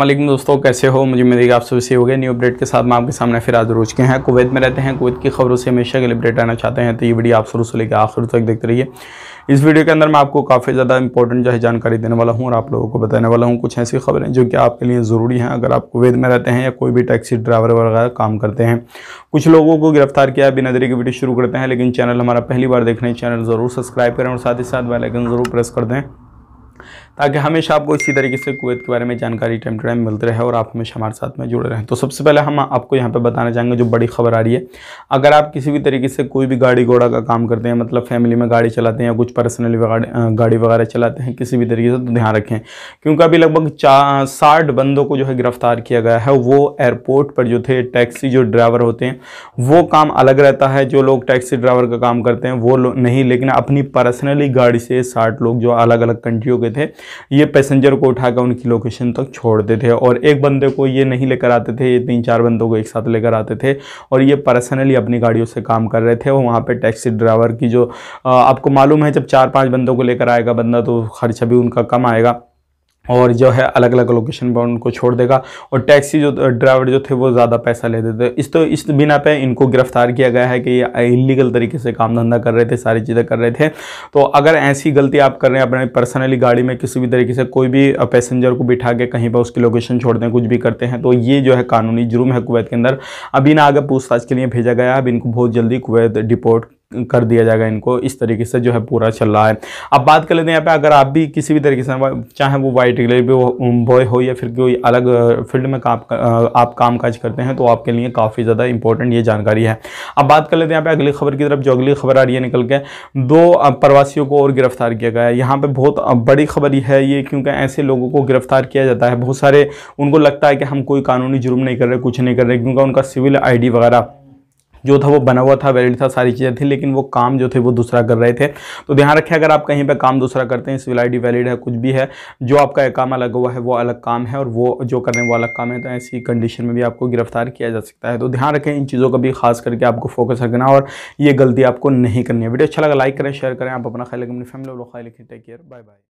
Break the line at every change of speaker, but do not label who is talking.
वालेकुम दोस्तों, कैसे हो? मुझे उम्मीद है कि आप सभी से हो गए। न्यू अपडेट के साथ मैं आपके सामने फिर आज रोज के हैं। कुवैत में रहते हैं, कुवैत की खबरों से हमेशा के लिए अपडेट आना चाहते हैं तो ये वीडियो आप शुरू से लेकर आखिर तक देखते रहिए। इस वीडियो के अंदर मैं आपको काफ़ी ज़्यादा इंपॉर्टेंट जानकारी देने वाला हूँ और आप लोगों को बताने वाला हूँ कुछ ऐसी खबरें जो कि आपके लिए ज़रूरी हैं अगर आप कुवैत में रहते हैं या कोई भी टैक्सी ड्राइवर वगैरह काम करते हैं। कुछ लोगों को गिरफ्तार किया है। बिना देरी के वीडियो शुरू करते हैं, लेकिन चैनल हमारा पहली बार देख रहे हैं, चैनल ज़रूर सब्सक्राइब करें और साथ ही साथ बेल आइकन ज़रूर प्रेस कर दें ताकि हमेशा आपको इसी तरीके से कुवैत के बारे में जानकारी टाइम टू टाइम मिलती रहे और आप हमेशा हमारे साथ में जुड़े रहें। तो सबसे पहले हम आपको यहाँ पे बताना चाहेंगे जो बड़ी खबर आ रही है, अगर आप किसी भी तरीके से कोई भी गाड़ी घोड़ा का काम करते हैं, मतलब फैमिली में गाड़ी चलाते हैं या कुछ पर्सनली गाड़ी वगैरह चलाते हैं किसी भी तरीके से, तो ध्यान रखें क्योंकि अभी लगभग 60 बंदों को गिरफ्तार किया गया है। वो एयरपोर्ट पर जो थे टैक्सी जो ड्राइवर होते हैं वो काम अलग रहता है, जो लोग टैक्सी ड्राइवर का काम करते हैं वो नहीं, लेकिन अपनी पर्सनली गाड़ी से 60 लोग जो अलग अलग कंट्रियों के थे ये पैसेंजर को उठाकर उनकी लोकेशन तक छोड़ते थे और एक बंदे को ये नहीं लेकर आते थे, ये 3-4 बंदों को एक साथ लेकर आते थे और ये पर्सनली अपनी गाड़ियों से काम कर रहे थे। और वहाँ पे टैक्सी ड्राइवर की जो आपको मालूम है जब 4-5 बंदों को लेकर आएगा बंदा तो खर्चा भी उनका कम आएगा और जो है अलग अलग लोकेशन पर उनको छोड़ देगा और टैक्सी जो ड्राइवर जो थे वो ज़्यादा पैसा ले देते। इस बिना पे इनको गिरफ्तार किया गया है कि ये इलीगल तरीके से काम धंधा कर रहे थे, सारी चीज़ें कर रहे थे। तो अगर ऐसी गलती आप कर रहे हैं अपने पर्सनली गाड़ी में किसी भी तरीके से कोई भी पैसेंजर को बिठा के कहीं पर उसकी लोकेशन छोड़ते हैं, कुछ भी करते हैं, तो ये जो है कानूनी जुर्म है कुवैत के अंदर। अभी ना आगे पूछताछ के लिए भेजा गया है, अब इनको बहुत जल्दी कुवैत डिपोर्ट कर दिया जाएगा। इनको इस तरीके से जो है पूरा चल रहा है। अब बात कर लेते हैं यहाँ पे, अगर आप भी किसी भी तरीके से चाहे वो वाइट बॉय हो या फिर कोई अलग फील्ड में आप काम काज करते हैं तो आपके लिए काफ़ी ज़्यादा इंपॉर्टेंट ये जानकारी है। अब बात कर लेते हैं यहाँ पे अगली खबर की तरफ। जो अगली खबर आ रही है निकल के, 2 प्रवासियों को और गिरफ्तार किया गया है। यहाँ पे बहुत बड़ी खबर है ये, क्योंकि ऐसे लोगों को गिरफ्तार किया जाता है, बहुत सारे उनको लगता है कि हम कोई कानूनी जुर्म नहीं कर रहे, कुछ नहीं कर रहे, क्योंकि उनका सिविल ID वगैरह जो था वो बना हुआ था, वैलिड था, सारी चीज़ें थी, लेकिन वो काम जो थे वो दूसरा कर रहे थे। तो ध्यान रखें अगर आप कहीं पे काम दूसरा करते हैं, सिविल ID वैलिड है, कुछ भी है, जो आपका काम अलग हुआ है वो अलग काम है और वो जो कर रहे हैं वो अलग काम है, तो ऐसी कंडीशन में भी आपको गिरफ्तार किया जा सकता है। तो ध्यान रखें इन चीज़ों का भी खास करके आपको फोकस रखना और ये गलती आपको नहीं करनी है। वीडियो अच्छा लगा लाइक करें, शेयर करें, आप अपना ख्याल रखें, अपनी फैमिली और ख्याल रखें। Take care, bye bye.